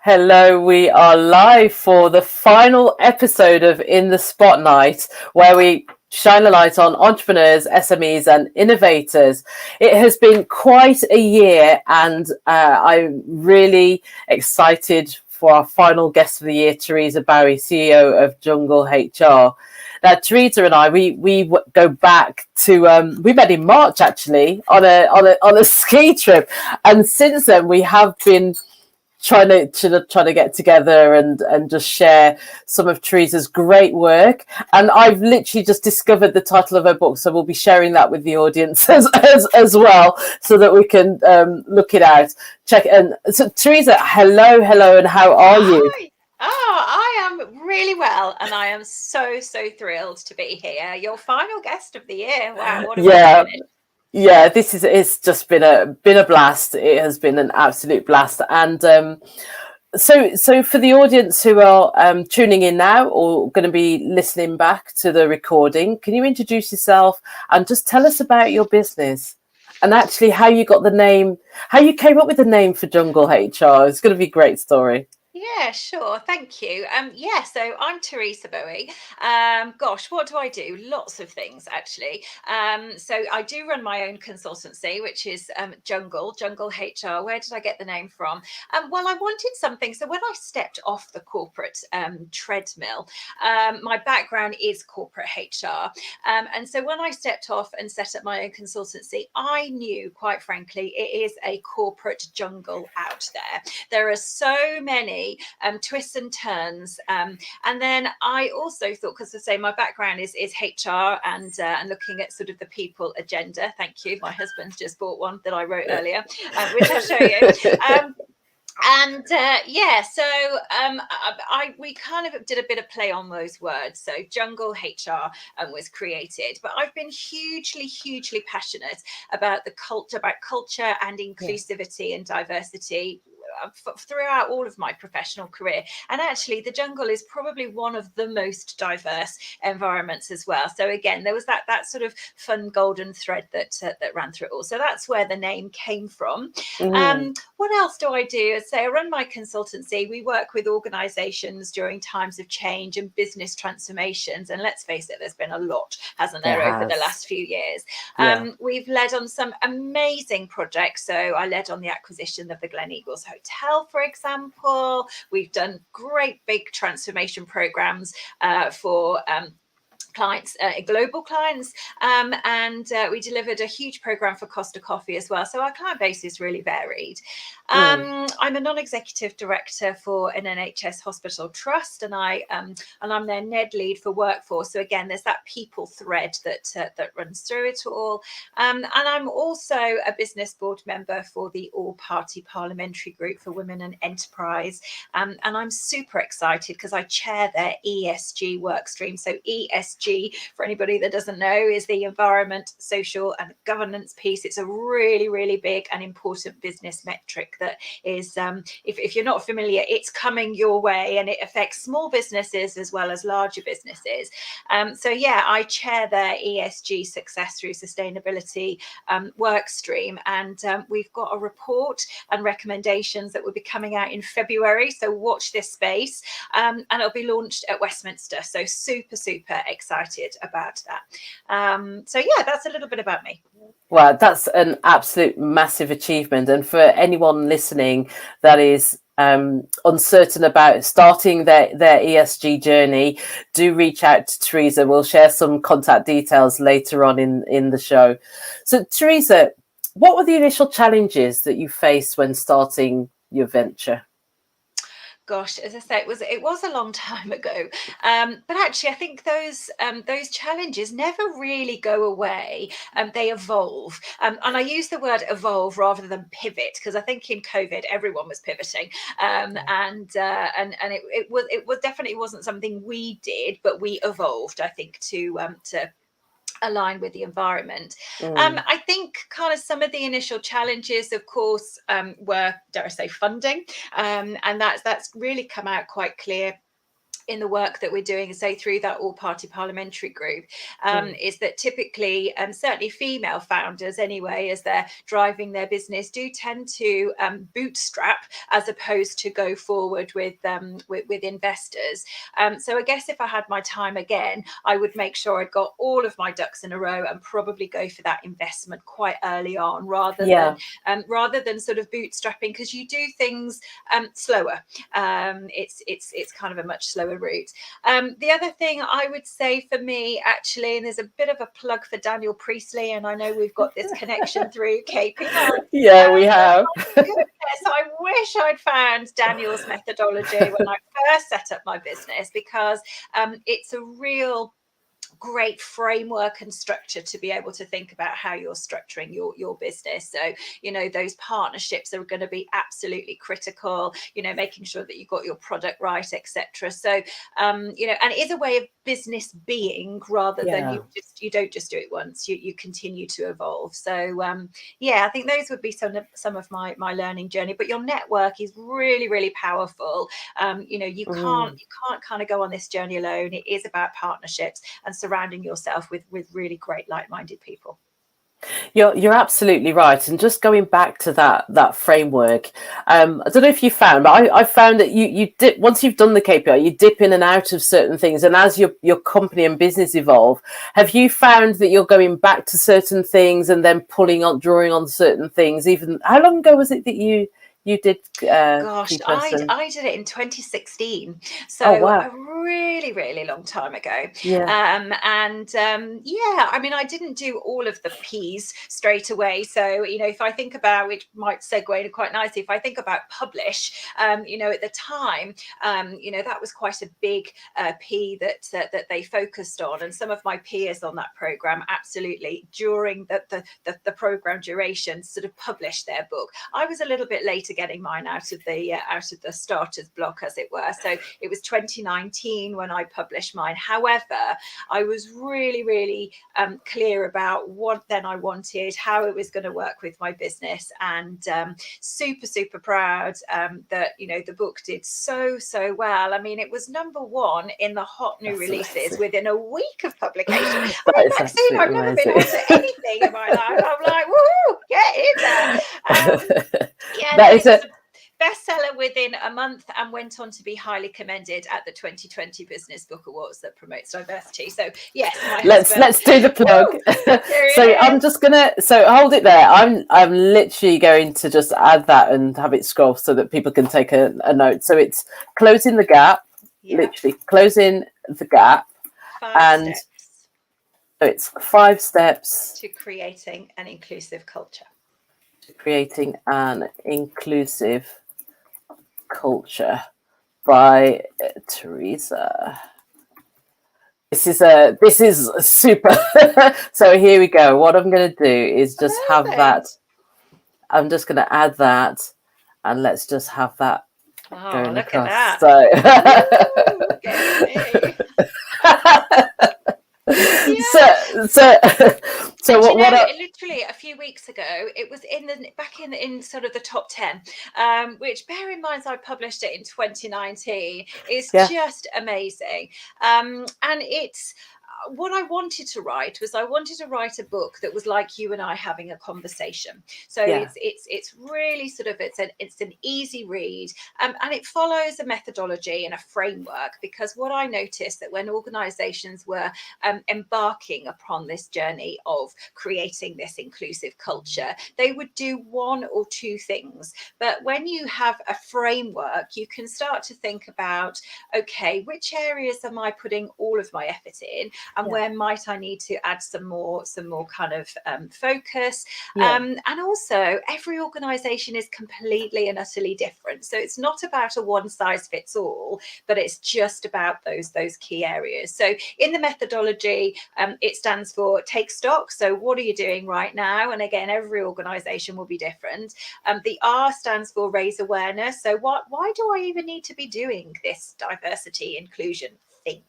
Hello, we are live for the final episode of In the Spotlight, where we shine a light on entrepreneurs, SMEs, and innovators. It has been quite a year, and I'm really excited for our final guest of the year, Teresa Boughey, CEO of JungleHR. Now, Teresa and I, we go back to we met in March actually on a ski trip, and since then we have been trying to get together and just share some of Teresa's great work. And I've literally just discovered the title of her book, so we'll be sharing that with the audience as well, so that we can look it out. Check. And so, Teresa, hello, and how are you? Hi. Oh, I am really well, and I am so thrilled to be here. Your final guest of the year. Wow, what a way to Yeah. finish. Yeah, it's just been a blast. It has been an absolute blast. And so for the audience who are tuning in now or going to be listening back to the recording, can you introduce yourself and just tell us about your business and actually how you got the name, how you came up with the name for JungleHR? It's going to be a great story. Yeah, sure. Thank you. So I'm Teresa Boughey. Gosh, what do I do? Lots of things, actually. So I do run my own consultancy, which is Jungle HR. Where did I get the name from? Well, I wanted something. So when I stepped off the corporate treadmill, my background is corporate HR. And so when I stepped off and set up my own consultancy, I knew, quite frankly, it is a corporate jungle out there. There are so many twists and turns. And then I also thought, because I say my background is HR and looking at sort of the people agenda. Thank you. My husband's just bought one that I wrote earlier, which I'll show you. We kind of did a bit of play on those words. So Jungle HR was created, but I've been hugely passionate about culture and inclusivity and diversity throughout all of my professional career. And actually the jungle is probably one of the most diverse environments as well. So again, there was that sort of fun golden thread that ran through it all. So that's where the name came from. What else do I do? So I run my consultancy. We work with organizations during times of change and business transformations. And let's face it, there's been a lot, hasn't there, over the last few years. We've led on some amazing projects. So I led on the acquisition of the Gleneagles Hotel, for example. We've done great big transformation programs for clients, global clients, and we delivered a huge program for Costa Coffee as well. So our client base is really varied. I'm a non-executive director for an NHS hospital trust, and I'm their NED lead for workforce. So again, there's that people thread that runs through it all. And I'm also a business board member for the All-Party Parliamentary Group for Women and Enterprise, and I'm super excited because I chair their ESG work stream. So ESG, for anybody that doesn't know, is the environment, social and governance piece. It's a really big and important business metric that is, if you're not familiar, it's coming your way, and it affects small businesses as well as larger businesses. I chair their ESG success through sustainability work stream, and we've got a report and recommendations that will be coming out in February. So watch this space, and it'll be launched at Westminster. So super excited about that. That's a little bit about me. Well, that's an absolute massive achievement. And for anyone listening that is uncertain about starting their ESG journey, do reach out to Teresa. We'll share some contact details later on in the show. So, Teresa, what were the initial challenges that you faced when starting your venture? Gosh, as I say, it was a long time ago, but actually, I think those challenges never really go away. They evolve, and I use the word evolve rather than pivot, because I think in COVID everyone was pivoting, and it was definitely wasn't something we did, but we evolved, I think, to align with the environment. I think kind of some of the initial challenges, of course, were, dare I say, funding, and that's really come out quite clear in the work that we're doing, say through that all-party parliamentary group, is that typically, certainly female founders anyway, as they're driving their business, do tend to bootstrap as opposed to go forward with investors. So I guess if I had my time again, I would make sure I'd got all of my ducks in a row and probably go for that investment quite early on, rather than sort of bootstrapping, because you do things slower. It's kind of a much slower route. The other thing I would say for me, actually, and there's a bit of a plug for Daniel Priestley, and I know we've got this connection through KPI. Yeah, we have. Goodness, I wish I'd found Daniel's methodology when I first set up my business, because it's a real great framework and structure to be able to think about how you're structuring your business. So, you know, those partnerships are going to be absolutely critical, you know, making sure that you've got your product right, etc. So, you know, and it is a way of business being, rather than you don't just do it once, you continue to evolve. So yeah, I think those would be some of my learning journey. But your network is really, really powerful. You know, you can't kind of go on this journey alone. It is about partnerships and surrounding yourself with really great like-minded people. You're absolutely right. And just going back to that framework, I don't know if you found, but I found that you dip, once you've done the KPI, you dip in and out of certain things. And as your company and business evolve, have you found that you're going back to certain things and then drawing on certain things? Even how long ago was it that you did? Gosh, I did it in 2016, so oh, wow. a really, really long time ago. Yeah. Yeah, I mean, I didn't do all of the P's straight away. So, you know, if I think about, which might segue quite nicely, if I think about publish, you know, at the time, you know, that was quite a big P that they focused on, and some of my peers on that program absolutely during the program duration sort of published their book. I was a little bit later getting mine out of the starter's block, as it were. So it was 2019 when I published mine. However, I was really, really clear about what then I wanted, how it was going to work with my business, and super proud that, you know, the book did so well. I mean, it was #1 in the hot new releases within a week of publication. I mean, Maxine, I've never been onto anything in my life. I'm like, woohoo, get in there. Yeah, that is a bestseller within a month, and went on to be highly commended at the 2020 Business Book Awards that promotes diversity. So yes, let's do the plug. So I'm just gonna hold it there. I'm literally going to just add that and have it scroll so that people can take a note. So it's closing the gap, literally closing the gap, 5 steps. So it's 5 steps to creating an inclusive culture. Creating an inclusive culture by Teresa. This is super. So here we go. What I'm going to do is just have that. I'm just going to add that, and let's just have that going look across. At that. So what literally a few weeks ago, it was back in sort of the top 10, which, bear in mind, I published it in 2019, is just amazing. And it's what I wanted to write a book that was like you and I having a conversation. So it's really sort of it's an easy read, and it follows a methodology and a framework, because what I noticed that when organizations were embarking upon this journey of creating this inclusive culture, they would do one or two things. But when you have a framework, you can start to think about, okay, which areas am I putting all of my effort in, and where might I need to add some more kind of focus. And also, every organization is completely and utterly different. So it's not about a one size fits all, but it's just about those key areas. So in the methodology, it stands for take stock. So what are you doing right now? And again, every organization will be different. The R stands for raise awareness. So why do I even need to be doing this diversity inclusion thing?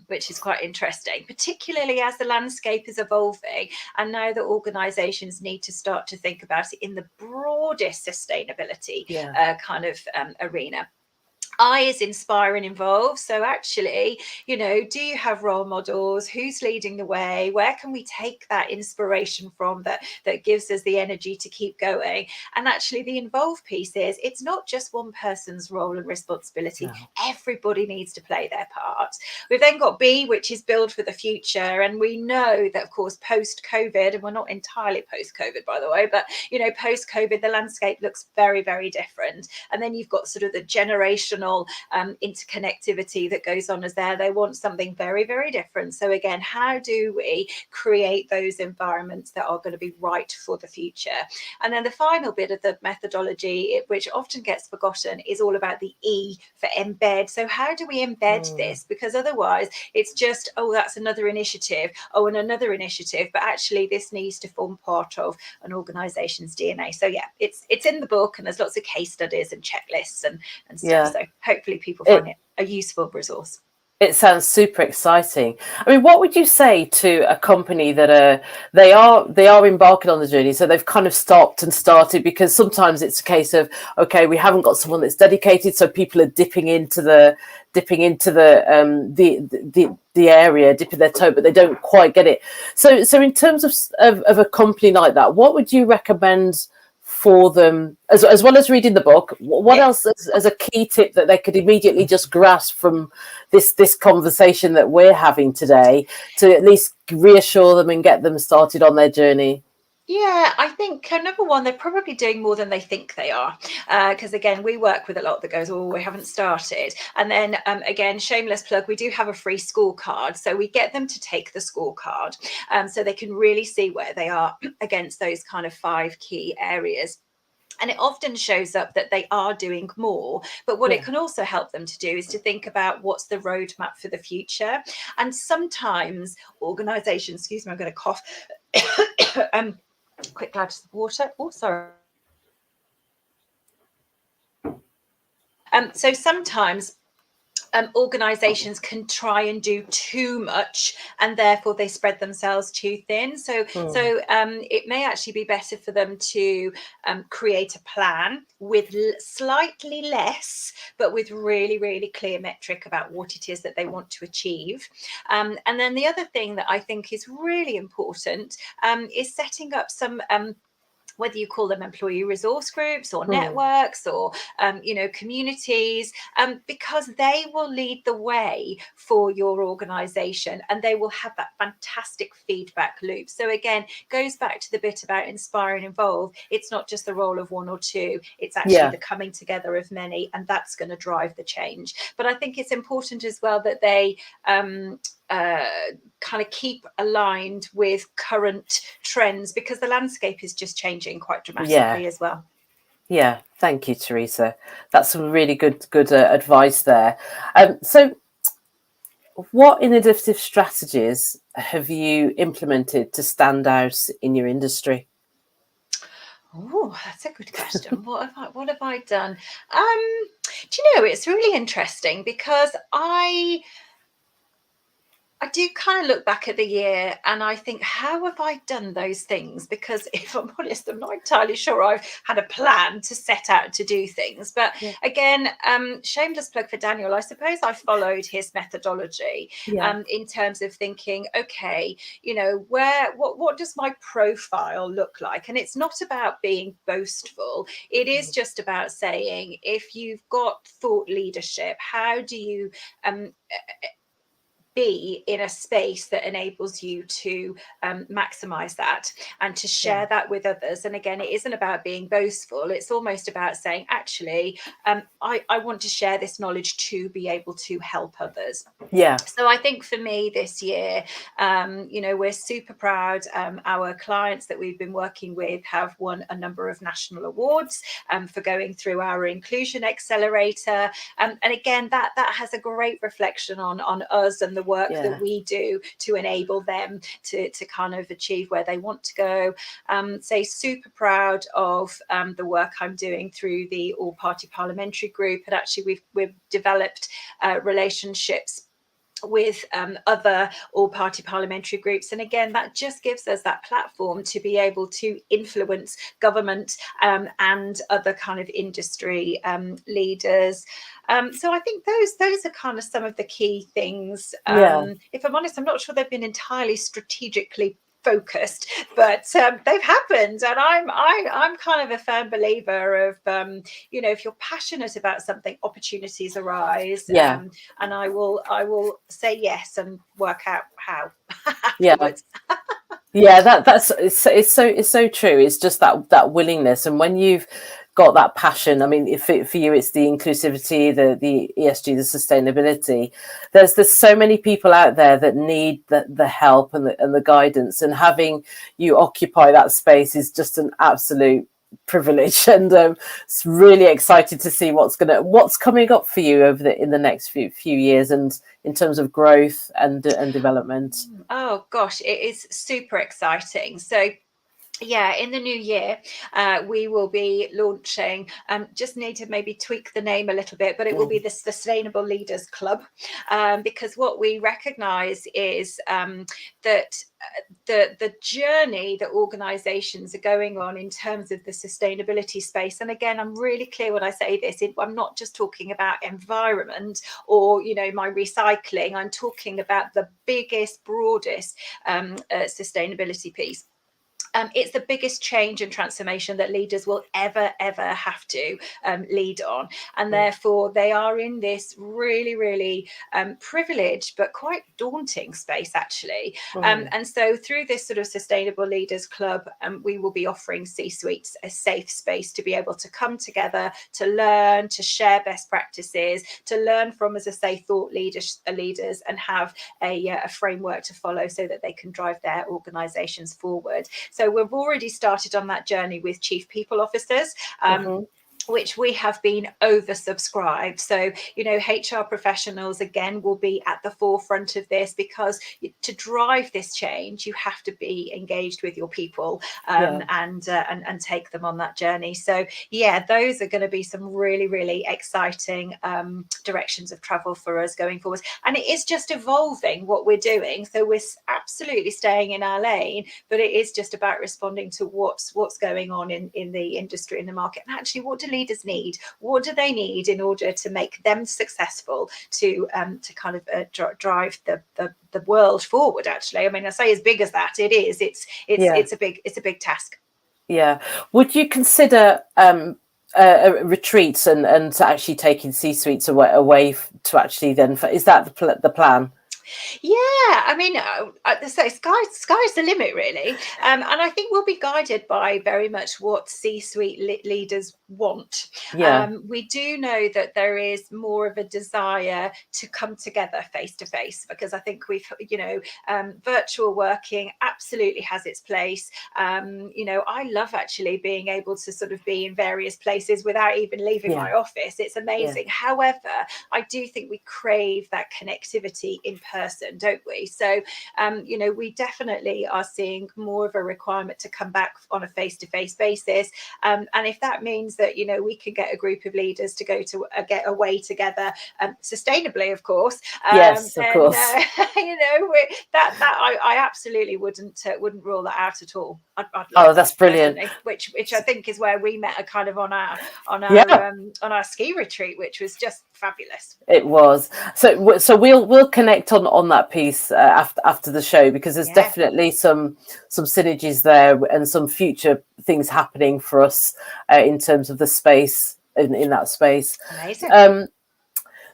Which is quite interesting, particularly as the landscape is evolving, and now that organizations need to start to think about it in the broadest sustainability kind of arena. I is inspire and involve. So actually, you know, do you have role models? Who's leading the way? Where can we take that inspiration from that gives us the energy to keep going? And actually the involve piece is it's not just one person's role and responsibility. No. Everybody needs to play their part. We've then got B, which is build for the future. And we know that, of course, post-COVID, and we're not entirely post-COVID, by the way, but, you know, post-COVID, the landscape looks very, very different. And then you've got sort of the generational interconnectivity that goes on as there. They want something very, very different. So again, how do we create those environments that are going to be right for the future? And then the final bit of the methodology, which often gets forgotten, is all about the E for embed. So how do we embed this? Because otherwise it's just, oh, that's another initiative, oh, and another initiative. But actually this needs to form part of an organization's DNA. So yeah, it's in the book, and there's lots of case studies and checklists and stuff. Yeah. So hopefully people find it a useful resource. It sounds super exciting. I mean, what would you say to a company that they are embarking on the journey, so they've kind of stopped and started, because sometimes it's a case of, okay, we haven't got someone that's dedicated, so people are dipping into the area, dipping their toe, but they don't quite get it. So in terms of a company like that, what would you recommend for them, as well as reading the book? What else as a key tip that they could immediately just grasp from this conversation that we're having today, to at least reassure them and get them started on their journey? Yeah, I think number one, they're probably doing more than they think they are. Because again, we work with a lot that goes, oh, we haven't started. And then again, shameless plug, we do have a free scorecard. So we get them to take the scorecard so they can really see where they are against those kind of 5 key areas. And it often shows up that they are doing more. But what it can also help them to do is to think about what's the roadmap for the future. And sometimes organizations, excuse me, I'm going to cough. Quick glass of water. Oh, sorry. So sometimes organizations can try and do too much, and therefore they spread themselves too thin. So it may actually be better for them to create a plan with slightly less, but with really, really clear metric about what it is that they want to achieve. And then the other thing that I think is really important is setting up some whether you call them employee resource groups or networks or, you know, communities, because they will lead the way for your organization, and they will have that fantastic feedback loop. So again, goes back to the bit about inspire and involve. It's not just the role of one or two, it's actually the coming together of many, and that's going to drive the change. But I think it's important as well that they kind of keep aligned with current trends, because the landscape is just changing quite dramatically as well. Yeah, thank you, Teresa. That's some really good advice there. So what innovative strategies have you implemented to stand out in your industry? Oh, that's a good question. What have I done? Do you know, it's really interesting, because I do kind of look back at the year and I think, how have I done those things? Because if I'm honest, I'm not entirely sure I've had a plan to set out to do things. But again, shameless plug for Daniel, I suppose I followed his methodology in terms of thinking, okay, you know, what does my profile look like? And it's not about being boastful. It is just about saying, if you've got thought leadership, how do you be in a space that enables you to maximize that and to share that with others? And again, it isn't about being boastful. It's almost about saying, actually, I want to share this knowledge to be able to help others. So I think for me this year, you know, we're super proud. Our clients that we've been working with have won a number of national awards for going through our inclusion accelerator. And again, that has a great reflection on us and the work that we do to enable them to kind of achieve where they want to go. So super proud of the work I'm doing through the All Party Parliamentary Group. And actually we've developed relationships with other all-party parliamentary groups. And again, that just gives us that platform to be able to influence government and other kind of industry leaders. So I think those are kind of some of the key things. If I'm honest, I'm not sure they've been entirely strategically focused, but they've happened, and I'm kind of a firm believer of if you're passionate about something, opportunities arise, and I will say yes and work out how afterwards. That's it's so true. It's just that willingness, and when you've got that passion, I mean, if for you it's the inclusivity, the ESG, the sustainability. There's so many people out there that need the help and the guidance, and having you occupy that space is just an absolute privilege. And it's really excited to see what's coming up for you in the next few years, and in terms of growth and development. Oh gosh, it is super exciting. So yeah, in the new year, we will be launching, just need to maybe tweak the name a little bit, but it will be the Sustainable Leaders Club, because what we recognise is that the journey that organisations are going on in terms of the sustainability space, and again, I'm really clear when I say this, I'm not just talking about environment or, my recycling, I'm talking about the biggest, broadest sustainability piece. It's the biggest change and transformation that leaders will ever have to lead on, and therefore they are in this really, really privileged but quite daunting space, actually. And so through this sort of Sustainable Leaders Club, we will be offering C-suites a safe space to be able to come together, to learn, to share best practices, to learn from, as I say, thought leaders, and have a framework to follow so that they can drive their organisations forward. So we've already started on that journey with chief people officers. Which we have been oversubscribed. So, HR professionals, again, will be at the forefront of this, because to drive this change, you have to be engaged with your people and take them on that journey. So, yeah, those are going to be some really, really exciting directions of travel for us going forward. And it is just evolving what we're doing. So we're absolutely staying in our lane, but it is just about responding to what's going on in the industry, in the market. And actually, what do leaders need? What do they need in order to make them successful, to kind of drive the world forward? Actually, I mean, I say as big as that, it is. It's a big task. Yeah. Would you consider retreats and to actually taking C-suites away to actually then? Is that the plan? Yeah, I mean, so sky's the limit, really, and I think we'll be guided by very much what C-suite leaders want. We do know that there is more of a desire to come together face to face, because I think virtual working absolutely has its place. I love actually being able to sort of be in various places without even leaving my office. It's amazing. However, I do think we crave that connectivity in person, don't we? So, we definitely are seeing more of a requirement to come back on a face-to-face basis. And if that means that, we can get a group of leaders to go to get away together, sustainably, of course. Yes, of course. I absolutely wouldn't rule that out at all. I'd like that's brilliant. Which I think is where we met, kind of on our ski retreat, which was just fabulous. It was. So we'll connect on that piece after the show, because there's definitely some synergies there and some future things happening for us in terms of the space in that space. Amazing.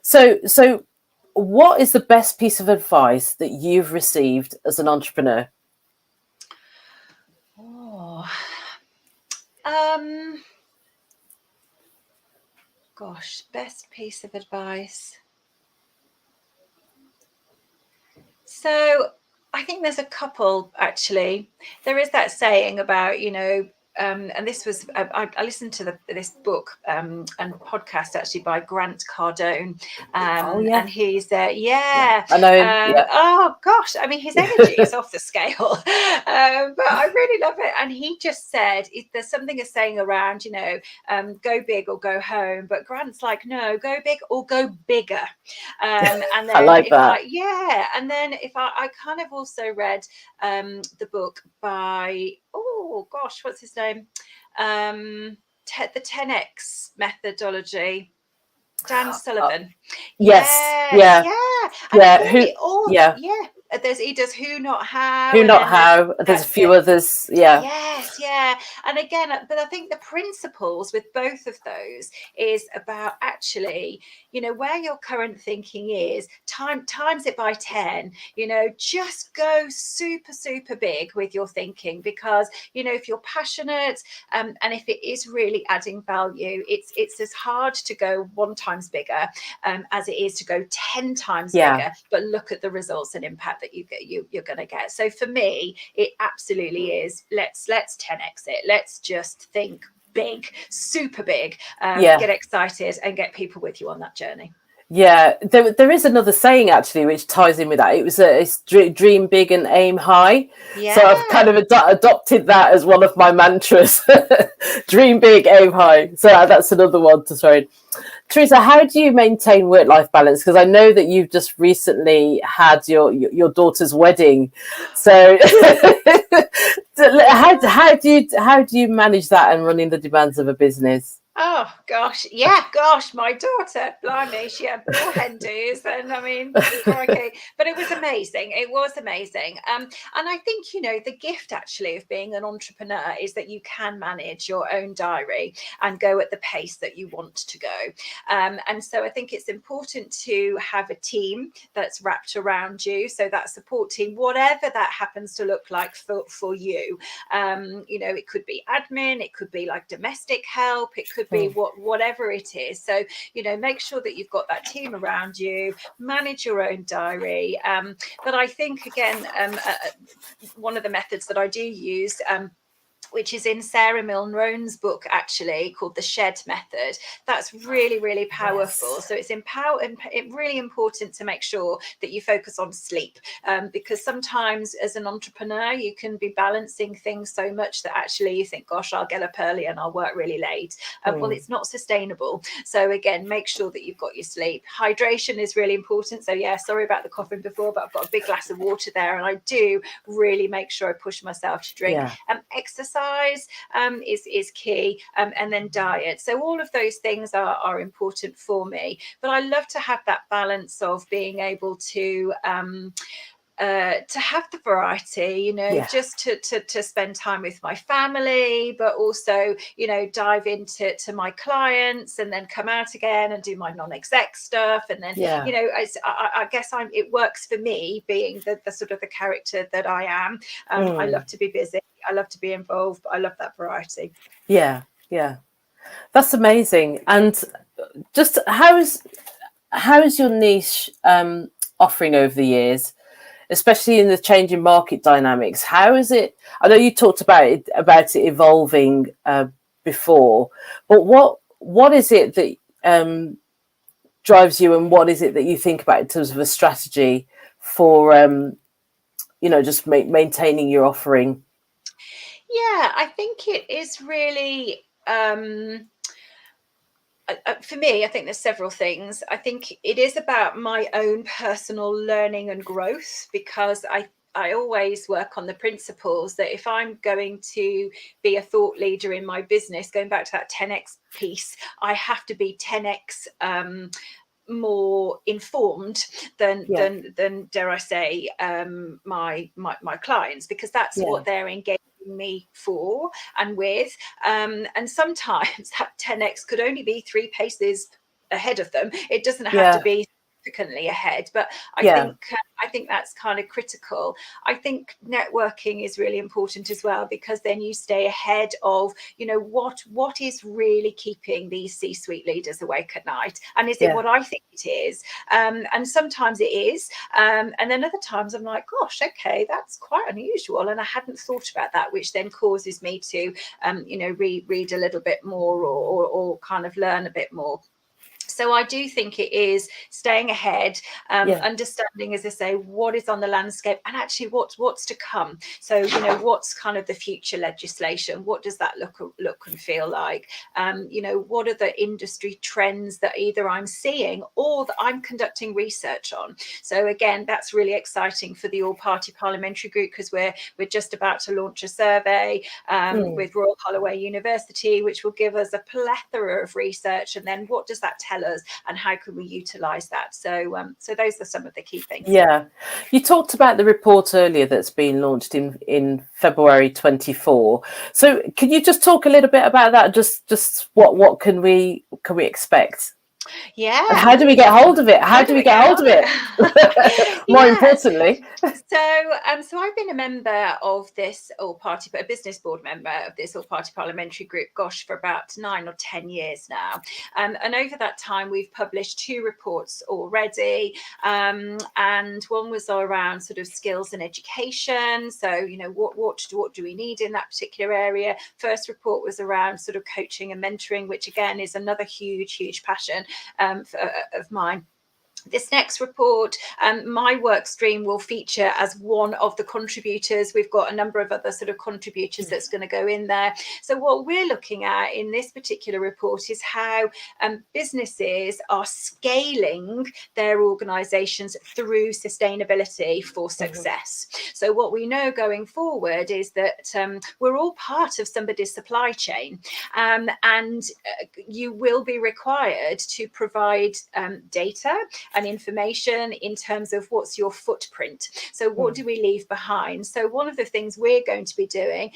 So what is the best piece of advice that you've received as an entrepreneur? Gosh, best piece of advice. So I think there's a couple, actually. There is that saying about, and this was I listened to this book and podcast actually by Grant Cardone, and he's I know him. oh gosh, I mean his energy is off the scale, but I really love it. And he just said there's something a saying around, go big or go home, but Grant's like, no, go big or go bigger. And then I like that. And then if I kind of also read the book by, oh gosh, what's his name? The 10X methodology. Dan Sullivan. Yes. Yeah. And Yeah. He does Who Not How. Who Not How. There's a few others. Yeah. Yes. And again, but I think the principles with both of those is about actually, where your current thinking is, times it by 10, just go super, super big with your thinking, because, if you're passionate and if it is really adding value, it's as hard to go 1 times bigger as it is to go 10 times bigger, but look at the results and impact that you're going to get. So for me, it absolutely is, let's 10x it. Let's just think big, super big, get excited and get people with you on that journey. Yeah, there is another saying actually which ties in with that. It's dream big and aim high. So I've kind of adopted that as one of my mantras. Dream big, aim high. So that's another one to throw in. Teresa, how do you maintain work-life balance? Because I know that you've just recently had your daughter's wedding. So how do you manage that and running the demands of a business? Oh gosh, my daughter, blimey, she had 4 hen dos, and I mean, crikey, but it was amazing. And I think the gift actually of being an entrepreneur is that you can manage your own diary and go at the pace that you want to go. And so I think it's important to have a team that's wrapped around you. So that support team, whatever that happens to look like for you, it could be admin, it could be like domestic help, it could be whatever it is. So make sure that you've got that team around you, manage your own diary. But I think again, one of the methods that I do use, which is in Sarah Milne Roan's book, actually, called The Shed Method. That's really, really powerful. So it's really important to make sure that you focus on sleep, because sometimes as an entrepreneur, you can be balancing things so much that actually you think, gosh, I'll get up early and I'll work really late. Well, it's not sustainable. So again, make sure that you've got your sleep. Hydration is really important. So yeah, sorry about the coughing before, but I've got a big glass of water there, and I do really make sure I push myself to drink. Exercise is key, and then diet. So all of those things are important for me, but I love to have that balance of being able to have the variety, just to spend time with my family, but also, dive into my clients and then come out again and do my non-exec stuff. And then, I guess it works for me being the sort of the character that I am. I love to be busy. I love to be involved, but I love that variety. Yeah. That's amazing. And just how is your niche offering over the years, especially in the changing market dynamics? How is it? I know you talked about it evolving before, but what is it that drives you, and what is it that you think about in terms of a strategy for just maintaining your offering? Yeah, I think it is really, for me, I think there's several things. I think it is about my own personal learning and growth, because I always work on the principles that if I'm going to be a thought leader in my business, going back to that 10x piece, I have to be 10x more informed than dare I say my clients, because that's what they're engaging me for and with, and sometimes that 10x could only be 3 paces ahead of them. It doesn't have to be significantly ahead. But I Yeah. think that's kind of critical. I think networking is really important as well, because then you stay ahead of, you know, what is really keeping these C-suite leaders awake at night, and is it what I think it is? And sometimes it is, and then other times I'm like, gosh, okay, that's quite unusual, and I hadn't thought about that, which then causes me to you know, read a little bit more, or kind of learn a bit more. So I do think it is staying ahead, understanding, as I say, what is on the landscape, and actually what's to come. So, you know, what's kind of the future legislation? What does that look and feel like? You know, what are the industry trends that either I'm seeing or that I'm conducting research on? So again, that's really exciting for the All-Party Parliamentary Group, because we're just about to launch a survey with Royal Holloway University, which will give us a plethora of research, and then what does that tell us, and how can we utilize that? So so those are some of the key things. Yeah, you talked about the report earlier that's been launched in February 24. So can you just talk a little bit about that? Just what can we expect? Yeah. And how do we get hold of it? How do we get hold of it? More importantly. So I've been a member of this All-Party, a business board member of this All-Party Parliamentary Group, gosh, for about 9 or 10 years now. And over that time, we've published 2 reports already. And one was around sort of skills and education. So, you know, what do we need in that particular area? First report was around sort of coaching and mentoring, which again is another huge passion of mine. This next report, my work stream will feature as one of the contributors. We've got a number of other sort of contributors that's going to go in there. So what we're looking at in this particular report is how businesses are scaling their organizations through sustainability for success. So what we know going forward is that we're all part of somebody's supply chain, and you will be required to provide data and information in terms of what's your footprint. So what do we leave behind? So one of the things we're going to be doing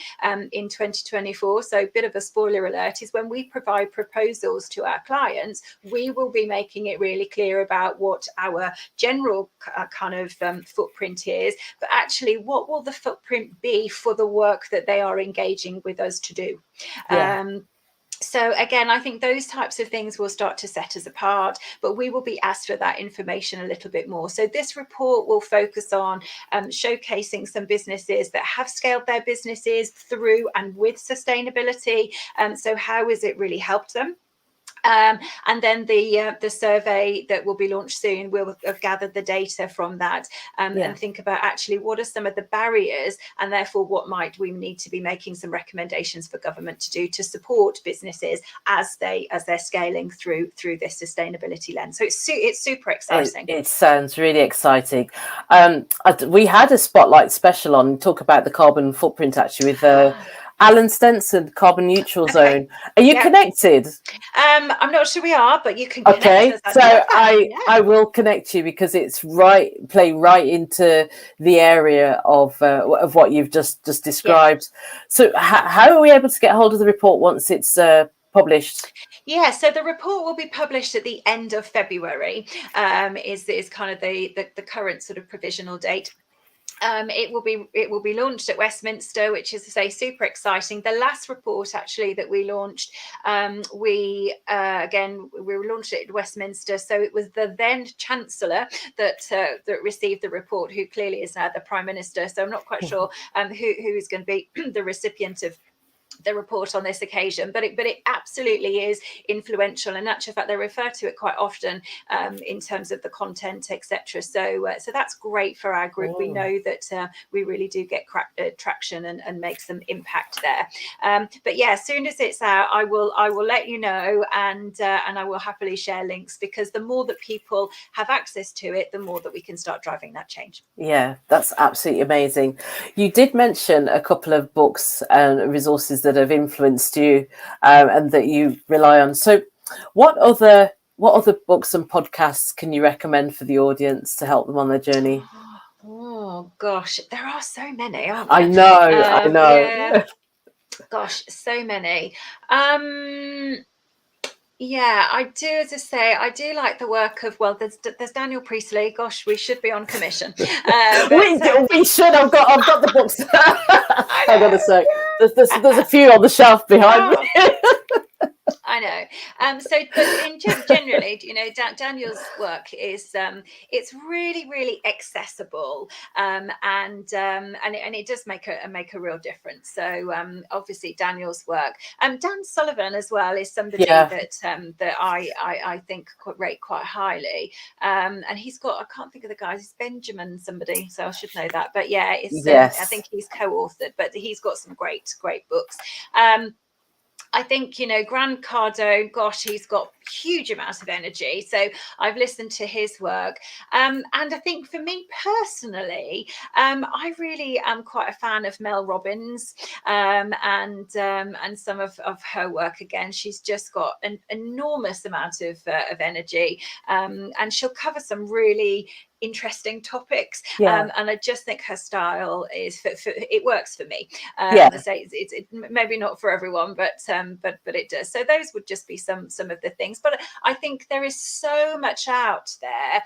in 2024, so a bit of a spoiler alert, is when we provide proposals to our clients, we will be making it really clear about what our general kind of footprint is, but actually what will the footprint be for the work that they are engaging with us to do. So again, I think those types of things will start to set us apart, but we will be asked for that information a little bit more. So this report will focus on showcasing some businesses that have scaled their businesses through and with sustainability. So how has it really helped them? And then the survey that will be launched soon will have gathered the data from that, and think about actually what are some of the barriers, and therefore what might we need to be making some recommendations for government to do to support businesses as they're scaling through this sustainability lens. So it's super exciting. It sounds really exciting. We had a spotlight special on talk about the carbon footprint actually with Alan Stenson, Carbon Neutral Zone. Are you connected? I'm not sure we are, but you can connect us. So I will connect you, because it's play right into the area of what you've just described. So how are we able to get hold of the report once it's published? Yeah, so the report will be published at the end of February, is kind of the current sort of provisional date. It will be launched at Westminster, which is, to say, super exciting. The last report actually that we launched, we launched it at Westminster. So it was the then Chancellor that received the report, who clearly is now the Prime Minister. So I'm not quite sure who is going to be the recipient of the report on this occasion, but it absolutely is influential, and actually, in fact, they refer to it quite often in terms of the content, etc. So that's great for our group. We know that we really do get traction and make some impact there. But yeah, as soon as it's out, I will let you know, and I will happily share links, because the more that people have access to it, the more that we can start driving that change. Yeah, that's absolutely amazing. You did mention a couple of books and resources that have influenced you and that you rely on. So what other books and podcasts can you recommend for the audience to help them on their journey? Oh gosh, there are so many, aren't there? I know. Yeah. Gosh, so many. Yeah, I do. As I say, I do like the work of, well, there's Daniel Priestley. Gosh, we should be on commission. We should. I've got the books. I Hang on a know. sec. Yeah. There's a few on the shelf behind me. Oh, I know. So, but generally, Daniel's work is it's really, really accessible, and it does make a real difference. So, obviously, Daniel's work. Dan Sullivan as well is somebody Yeah. that I think rate quite highly. And he's got, I can't think of the guys. It's Benjamin somebody, so I should know that. But yeah, it's I think Yes. he's co-authored, but he's got some great books. I think, Grant Cardone, gosh, he's got huge amounts of energy. So I've listened to his work. And I think for me personally, I really am quite a fan of Mel Robbins, and some of her work. Again, she's just got an enormous amount of energy, and she'll cover some really interesting topics, Yeah. and I just think her style is it works for me. Yeah. So it's maybe not for everyone, but it does. So those would just be some of the things. But I think there is so much out there,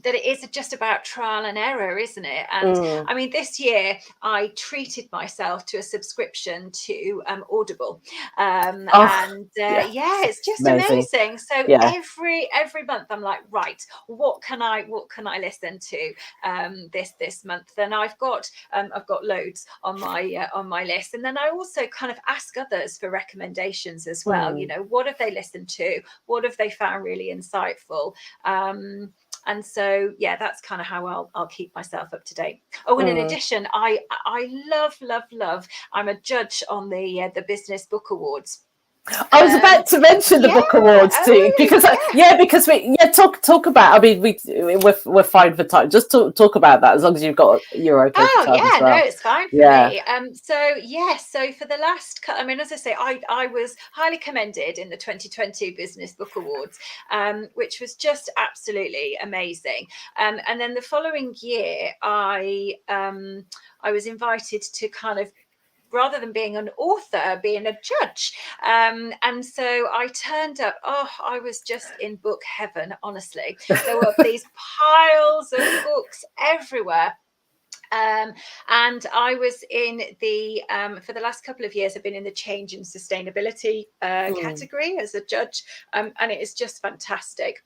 that it is just about trial and error, isn't it? And I mean, this year I treated myself to a subscription to Audible, and yeah, it's just amazing. So every month I'm like, right, what can I listen to this month? Then I've got loads on my list, and then I also kind of ask others for recommendations as well. What have they listened to? What have they found really insightful? And so, yeah, that's kind of how I'll keep myself up to date. Oh, and in addition, I love. I'm a judge on the Business Book Awards. I was about to mention the book awards too, because we talk about. I mean, we're fine for time. Just talk about that as long as you're okay. Oh for time yeah, as well. no, it's fine for me. So for the last, I mean, as I say, I was highly commended in the 2020 Business Book Awards, which was just absolutely amazing. And then the following year, I was invited to kind of, rather than being an author, being a judge. And so I turned up. Oh, I was just in book heaven, honestly. There were these piles of books everywhere. And I was in the for the last couple of years, I've been in the change and sustainability category as a judge, and it is just fantastic.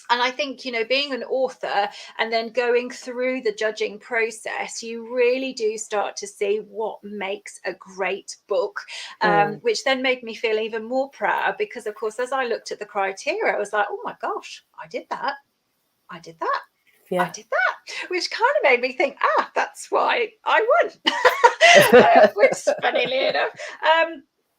And I think, being an author and then going through the judging process, you really do start to see what makes a great book, which then made me feel even more proud because, of course, as I looked at the criteria, I was like, oh my gosh, I did that. Yeah. I did that, which kind of made me think, that's why I won, which, funnily enough,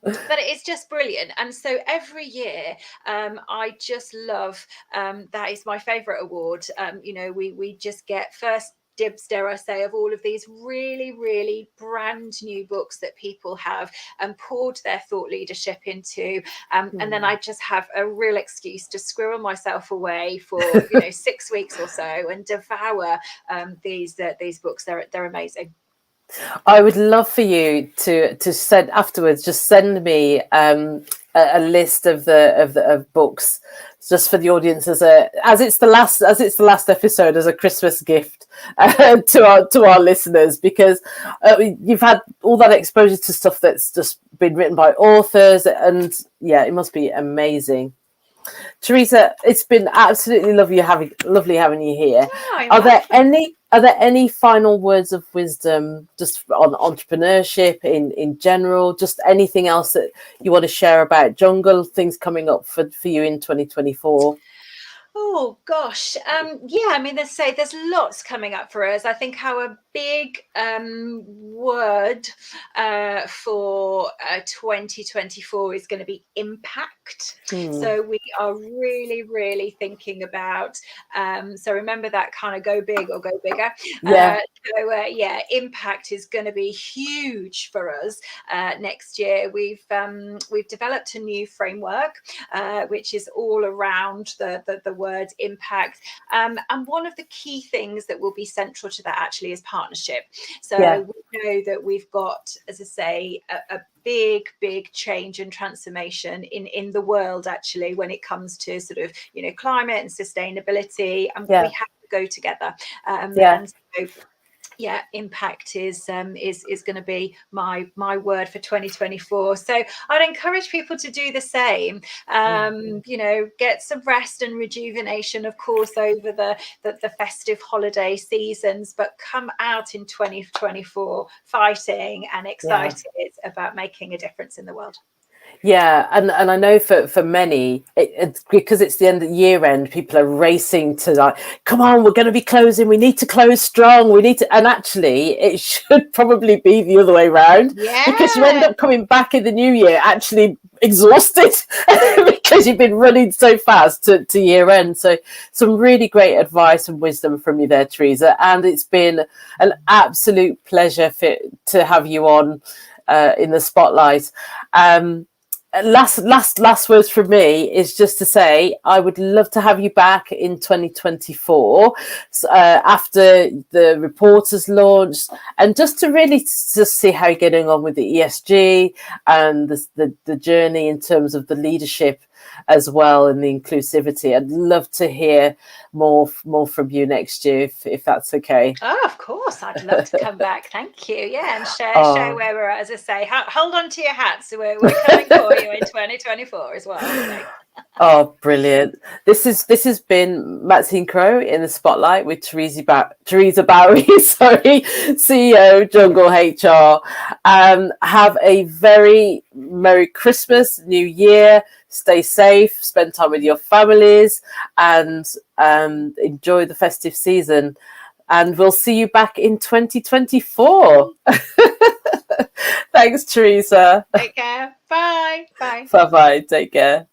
but it's just brilliant. And so every year, I just love, that is my favorite award. We just get first dibs, dare I say, of all of these really, really brand new books that people have poured their thought leadership into. And then I just have a real excuse to squirrel myself away for 6 weeks or so and devour these books. They're amazing. I would love for you to send afterwards. Just send me a list of books, just for the audience as it's the last episode, as a Christmas gift to our listeners, because you've had all that exposure to stuff that's just been written by authors, and yeah, it must be amazing. Teresa, it's been absolutely lovely having you here. Are there any final words of wisdom just on entrepreneurship in general? Just anything else that you want to share about Jungle, things coming up for you in 2024? Oh gosh, yeah. I mean, there's lots coming up for us. I think our big word for 2024 is going to be impact. So we are really, really thinking about. So remember that kind of go big or go bigger. Impact is going to be huge for us next year. We've developed a new framework, which is all around the word, impact. And one of the key things that will be central to that actually is partnership. So we know that we've got, as I say, a big change and transformation in the world actually when it comes to sort of, you know, climate and sustainability, and we have to go together. And so impact is going to be my word for 2024. So I'd encourage people to do the same. You know, get some rest and rejuvenation, of course, over the festive holiday seasons, but come out in 2024 fighting and excited about making a difference in the world. Yeah, and I know for many, it's because it's the end of the year end, people are racing to like, come on, we're going to be closing. We need to close strong. We need to, and actually, it should probably be the other way around, because you end up coming back in the new year actually exhausted because you've been running so fast to year end. So some really great advice and wisdom from you there, Teresa, and it's been an absolute pleasure to have you on in the spotlight. Last words from me is just to say I would love to have you back in 2024 after the report has launched, and just to really just see how you're getting on with the ESG and the journey in terms of the leadership as well, and the inclusivity. I'd love to hear more from you next year if that's okay. Oh, of course, I'd love to come back. Thank you. Yeah, and share where we're at. As I say, hold on to your hats. So we're coming for you in 2024 as well. So. Oh, brilliant. This has been Maxine Crowe in the Spotlight with Teresa Boughey, CEO, JungleHR. Have a very Merry Christmas, New Year. Stay safe, spend time with your families, and enjoy the festive season. And we'll see you back in 2024. Thanks, Teresa. Take care. Bye. Bye. Bye-bye. Take care.